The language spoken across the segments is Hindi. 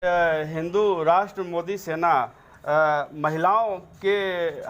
हिंदू राष्ट्र मोदी सेना महिलाओं के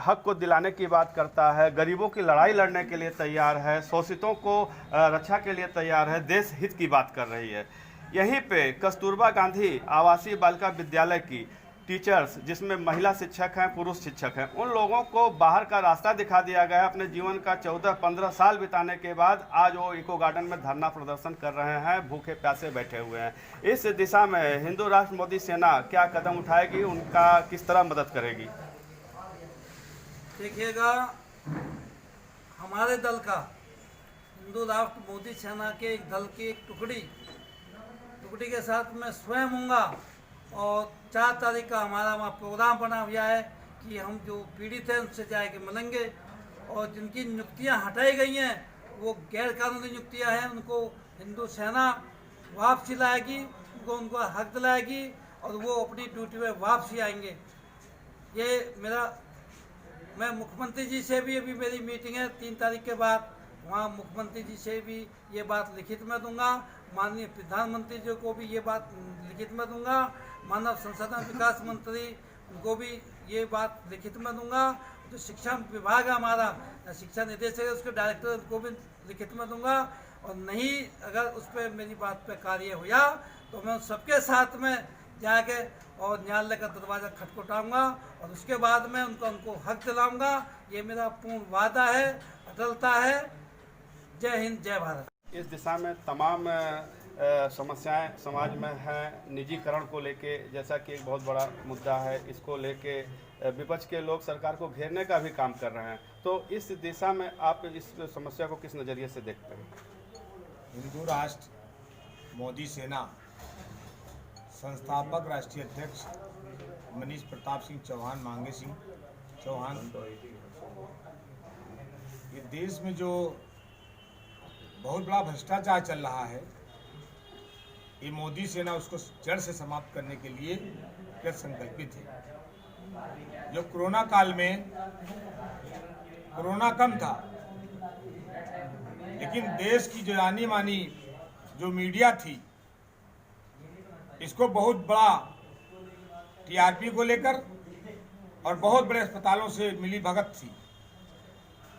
हक को दिलाने की बात करता है, गरीबों की लड़ाई लड़ने के लिए तैयार है, शोषितों को रक्षा के लिए तैयार है, देश हित की बात कर रही है। यहीं पे कस्तूरबा गांधी आवासीय बालिका विद्यालय की टीचर्स, जिसमें महिला शिक्षक हैं, पुरुष शिक्षक हैं, उन लोगों को बाहर का रास्ता दिखा दिया गया। अपने जीवन का 14-15 साल बिताने के बाद आज वो इको गार्डन में धरना प्रदर्शन कर रहे हैं, भूखे प्यासे बैठे हुए हैं। इस दिशा में हिंदू राष्ट्र मोदी सेना क्या कदम उठाएगी, उनका किस तरह मदद करेगी? देखिएगा, हमारे दल का हिंदू राष्ट्र मोदी सेना के एक दल की एक टुकड़ी के साथ मैं स्वयं हूँगा और 4 तारीख का हमारा वहाँ प्रोग्राम बना हुआ है कि हम जो पीड़ित हैं उनसे जाके मिलेंगे और जिनकी नियुक्तियाँ हटाई गई हैं वो गैर कानूनी नियुक्तियाँ हैं, उनको हिंदू सेना वापसी लाएगी, उनको हक दिलाएगी और वो अपनी ड्यूटी में वापसी आएंगे। ये मैं मुख्यमंत्री जी से भी अभी मेरी मीटिंग है 3 तारीख के बाद, वहाँ मुख्यमंत्री जी से भी ये बात लिखित में दूंगा, माननीय प्रधानमंत्री जी को भी ये बात लिखित में दूंगा, मानव संसाधन विकास मंत्री को भी ये बात लिखित में दूंगा, जो शिक्षा विभाग है हमारा, शिक्षा निदेशक है उसके डायरेक्टर को भी लिखित में दूंगा। और नहीं अगर उस पर मेरी बात पे कार्य हुआ तो मैं सबके साथ में जाके और न्यायालय का दरवाज़ा खटखटाऊंगा और उसके बाद में उनको हक दिलाऊंगा। ये मेरा पूर्ण वादा है, अटलता है। जय हिंद, जय भारत। इस दिशा में तमाम समस्याएं समाज में हैं। निजीकरण को लेके, जैसा कि एक बहुत बड़ा मुद्दा है, इसको लेके विपक्ष के लोग सरकार को घेरने का भी काम कर रहे हैं। तो इस दिशा में आप इस समस्या को किस नज़रिए से देखते हैं? हिंदू राष्ट्र मोदी सेना संस्थापक राष्ट्रीय अध्यक्ष मनीष प्रताप सिंह चौहान, मांगे सिंह चौहान, ये देश में जो बहुत बड़ा भ्रष्टाचार चल रहा है, ये मोदी सेना उसको जड़ से समाप्त करने के लिए कृत संकल्पित है। जो कोरोना काल में कोरोना कम था, लेकिन देश की जो जानी मानी जो मीडिया थी, इसको बहुत बड़ा टीआरपी को लेकर और बहुत बड़े अस्पतालों से मिली भगत थी,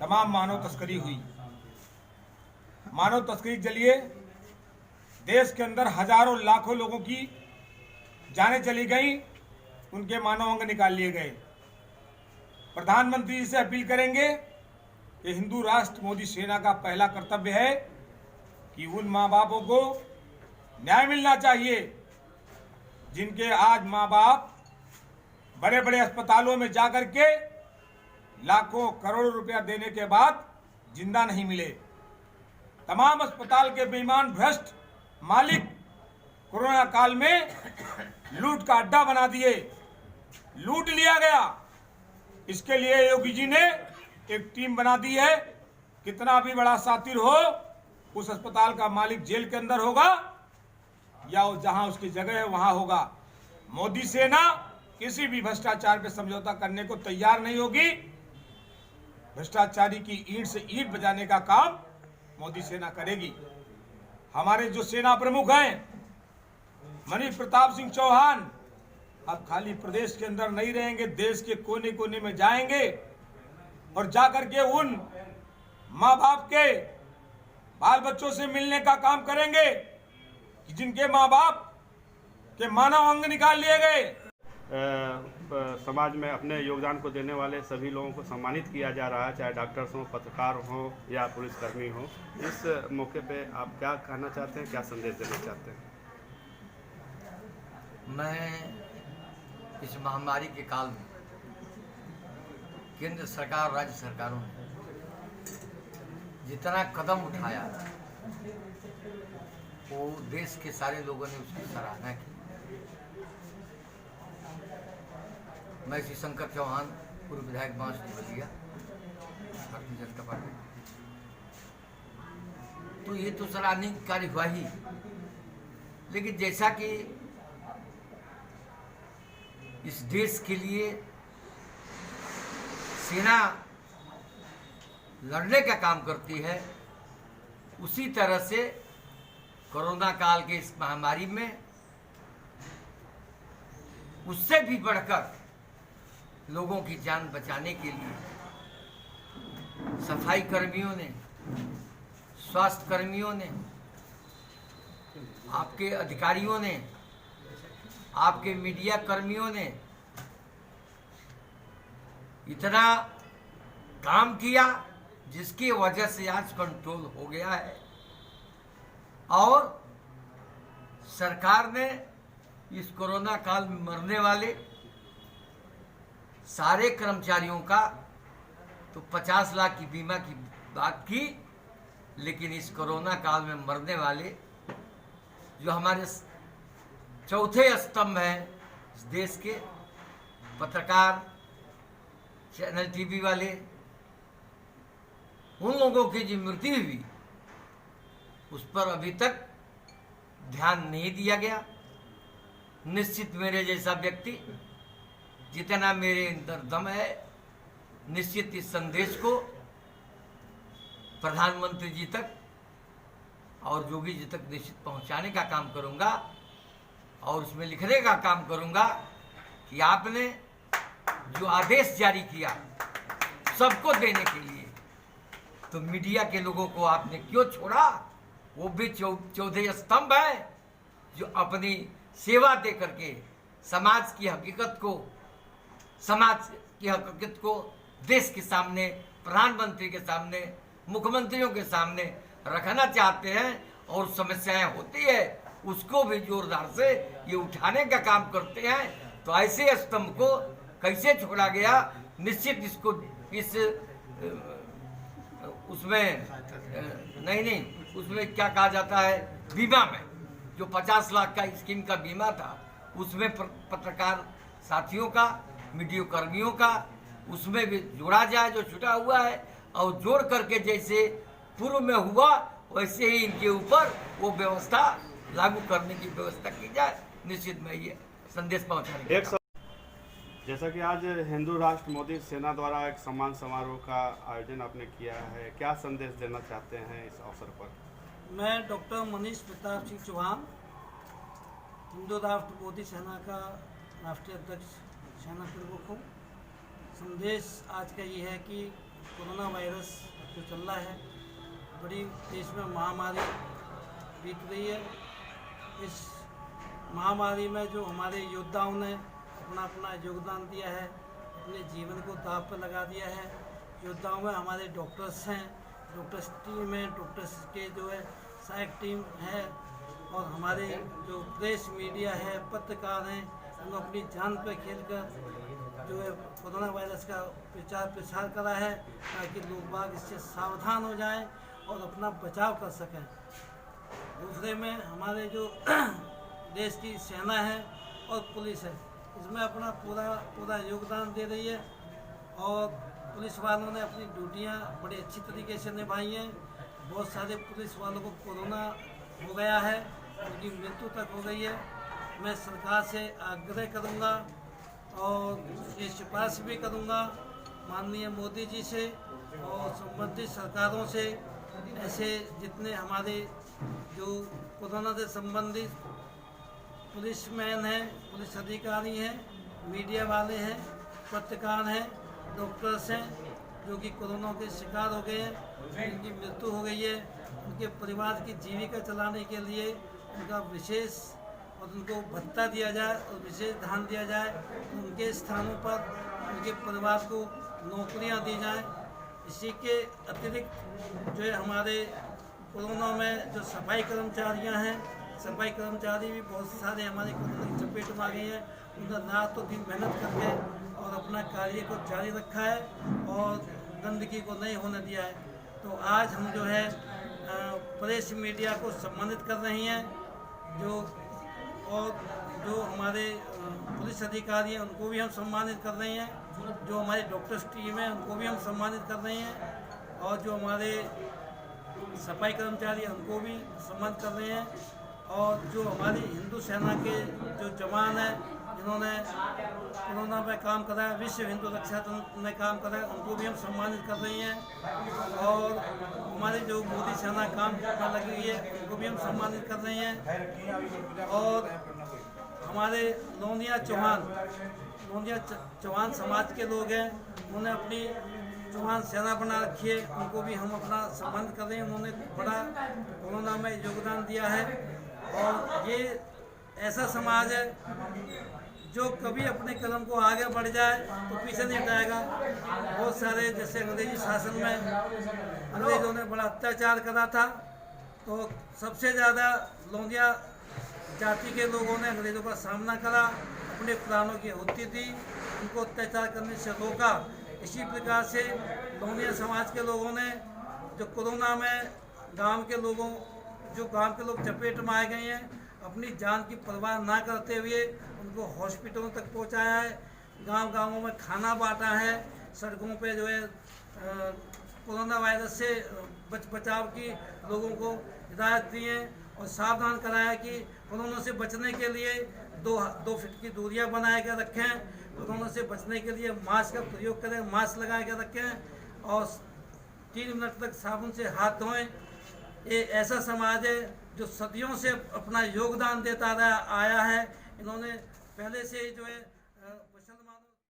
तमाम मानव तस्करी हुई। मानव तस्करी के जरिए देश के अंदर हजारों लाखों लोगों की जानें चली गई, उनके मानव अंग निकाल लिए गए। प्रधानमंत्री जी से अपील करेंगे कि हिंदू राष्ट्र मोदी सेना का पहला कर्तव्य है कि उन माँ बापों को न्याय मिलना चाहिए जिनके आज माँ बाप बड़े बड़े अस्पतालों में जाकर के लाखों करोड़ों रुपया देने के बाद जिंदा नहीं मिले। तमाम अस्पताल के बेईमान भ्रष्ट मालिक कोरोना काल में लूट का अड्डा बना दिए, लूट लिया गया। इसके लिए योगी जी ने एक टीम बना दी है। कितना भी बड़ा सातिर हो, उस अस्पताल का मालिक जेल के अंदर होगा या जहां उसकी जगह है वहां होगा। मोदी सेना किसी भी भ्रष्टाचार पे समझौता करने को तैयार नहीं होगी। भ्रष्टाचारी की ईंट से ईंट बजाने का काम मोदी सेना करेगी। हमारे जो सेना प्रमुख हैं मनीष प्रताप सिंह चौहान अब खाली प्रदेश के अंदर नहीं रहेंगे, देश के कोने कोने में जाएंगे और जाकर के उन माँ बाप के बाल बच्चों से मिलने का काम करेंगे कि जिनके माँ बाप के मानव अंग निकाल लिए गए। समाज में अपने योगदान को देने वाले सभी लोगों को सम्मानित किया जा रहा है, चाहे डॉक्टर्स हों, पत्रकार हों या पुलिसकर्मी हों। इस मौके पे आप क्या कहना चाहते हैं, क्या संदेश देना चाहते हैं? मैं इस महामारी के काल में केंद्र सरकार और राज्य सरकारों ने जितना कदम उठाया वो देश के सारे लोगों ने उसकी सराहना की। मैं श्री शंकर चौहान, पूर्व विधायक बांसडीह बलिया, भारतीय जनता पार्टी। तो ये तो सराहनीय कार्य हुआ ही, लेकिन जैसा कि इस देश के लिए सेना लड़ने का काम करती है, उसी तरह से कोरोना काल के इस महामारी में उससे भी बढ़कर लोगों की जान बचाने के लिए सफाई कर्मियों ने, स्वास्थ्य कर्मियों ने, आपके अधिकारियों ने, आपके मीडिया कर्मियों ने इतना काम किया जिसकी वजह से आज कंट्रोल हो गया है। और सरकार ने इस कोरोना काल में मरने वाले सारे कर्मचारियों का तो 50 लाख की बीमा की बात की, लेकिन इस कोरोना काल में मरने वाले जो हमारे चौथे स्तंभ हैं इस देश के, पत्रकार, चैनल टीवी वाले, उन लोगों की जो मृत्यु हुई उस पर अभी तक ध्यान नहीं दिया गया। निश्चित मेरे जैसा व्यक्ति, जितना मेरे अंदर दम है, निश्चित इस संदेश को प्रधानमंत्री जी तक और योगी जी तक निश्चित पहुंचाने का काम करूंगा और उसमें लिखने का काम करूंगा कि आपने जो आदेश जारी किया सबको देने के लिए, तो मीडिया के लोगों को आपने क्यों छोड़ा? वो भी चौथे स्तंभ है जो अपनी सेवा दे करके समाज की हकीकत को देश के सामने, प्रधानमंत्री के सामने, मुख्यमंत्रियों के सामने रखना चाहते हैं और समस्याएं होती है उसको भी जोरदार से ये उठाने का काम करते हैं। तो ऐसे स्तंभ को कैसे छोड़ा गया? निश्चित इसको इस उसमें क्या कहा जाता है, बीमा में जो 50 लाख का स्कीम का बीमा था उसमें पत्रकार साथियों का, मीडिया कर्मियों का उसमें भी जोड़ा जाए जो छुटा हुआ है, और जोड़ करके जैसे पूर्व में हुआ वैसे ही इनके ऊपर वो व्यवस्था लागू करने की व्यवस्था की जाए। निश्चित में ये संदेश पहुंचाने का। जैसा कि आज हिंदू राष्ट्र मोदी सेना द्वारा एक सम्मान समारोह का आयोजन आपने किया है, क्या संदेश देना चाहते हैं इस अवसर पर? मैं डॉक्टर मनीष प्रताप सिंह चौहान, हिंदू राष्ट्र मोदी सेना का राष्ट्रीय अध्यक्ष, सेना प्रमुख हूँ। संदेश आज का ये है कि कोरोना वायरस जो चल रहा है, बड़ी देश में महामारी बीत रही है। इस महामारी में जो हमारे योद्धाओं ने अपना योगदान दिया है, अपने जीवन को दांव पर लगा दिया है। योद्धाओं में हमारे डॉक्टर्स हैं, डॉक्टर्स टीम है, डॉक्टर्स के जो है सहायक टीम है, और हमारे जो प्रेस मीडिया है, पत्रकार हैं, उन्होंने अपनी जान पर खेलकर जो है कोरोना वायरस का प्रचार प्रसार करा है ताकि लोग बाग इससे सावधान हो जाएं और अपना बचाव कर सकें। दूसरे में हमारे जो देश की सेना है और पुलिस है, इसमें अपना पूरा योगदान दे रही है, और पुलिस वालों ने अपनी ड्यूटियां बड़े अच्छी तरीके से निभाई हैं। बहुत सारे पुलिस वालों को कोरोना हो गया है, उनकी मृत्यु तक हो गई है। मैं सरकार से आग्रह करूंगा और ये सिफारिश भी करूंगा माननीय मोदी जी से और संबंधित सरकारों से, ऐसे जितने हमारे जो कोरोना से संबंधित पुलिसमैन हैं, पुलिस अधिकारी हैं, मीडिया वाले हैं, पत्रकार हैं, डॉक्टर्स हैं, जो कि कोरोना के शिकार हो गए हैं, उनकी मृत्यु हो गई है, उनके परिवार की जीविका चलाने के लिए उनका विशेष और उनको भत्ता दिया जाए और विशेष ध्यान दिया जाए। उनके स्थानों पर उनके परिवार को नौकरियां दी जाएं। इसी के अतिरिक्त जो है हमारे कोरोना में जो सफाई कर्मचारियां हैं, सफाई कर्मचारी भी बहुत सारे हमारे कोरोना की चपेट में आ गए हैं। उन्होंने रात तो दिन मेहनत करके और अपना कार्य को जारी रखा है और गंदगी को नहीं होने दिया है। तो आज हम जो है प्रेस मीडिया को सम्मानित कर रही हैं, जो हमारे पुलिस अधिकारी हैं उनको भी हम सम्मानित कर रहे हैं, जो हमारे डॉक्टर्स टीम है उनको भी हम सम्मानित कर रहे हैं, और जो हमारे सफाई कर्मचारी हैं उनको भी सम्मानित कर रहे हैं, और जो हमारी हिंदू सेना के जो जवान हैं जिन्होंने कोरोना में काम कराया, विश्व हिंदू रक्षा तंत्र में काम कराया, उनको भी हम सम्मानित कर रही हैं, और हमारे जो मोदी सेना काम में लगी हुई है उनको भी हम सम्मानित कर रहे हैं। और हमारे लोनिया चौहान समाज के लोग हैं, उन्होंने अपनी चौहान सेना बना रखी है, उनको भी हम अपना संबंध कर रहे हैं। उन्होंने बड़ा कोरोना में योगदान दिया है और ये ऐसा समाज है जो कभी अपने कदम को आगे बढ़ जाए तो पीछे नहीं हटाएगा। बहुत सारे जैसे अंग्रेजी शासन में अंग्रेजों ने बड़ा अत्याचार करा था, तो सबसे ज़्यादा लोनिया जाति के लोगों ने अंग्रेजों का सामना करा, अपने प्राणों की आहुति दी, उनको अत्याचार करने से रोका। इसी प्रकार से लोनिया समाज के लोगों ने जो कोरोना में गांव के लोग चपेट में आ गए हैं, अपनी जान की परवाह ना करते हुए उनको हॉस्पिटलों तक पहुंचाया है, गांव-गांवों में खाना बांटा है, सड़कों पे जो है कोरोना वायरस से बचाव की लोगों को हिदायत दी है और सावधान कराया कि कोरोना से बचने के लिए 2 फीट की दूरियां बना के रखें, कोरोना से बचने के लिए मास्क का प्रयोग करें, मास्क लगा के रखें और 3 मिनट तक साबुन से हाथ धोएं। ये ऐसा समाज है जो सदियों से अपना योगदान देता आया है। इन्होंने पहले से ही जो है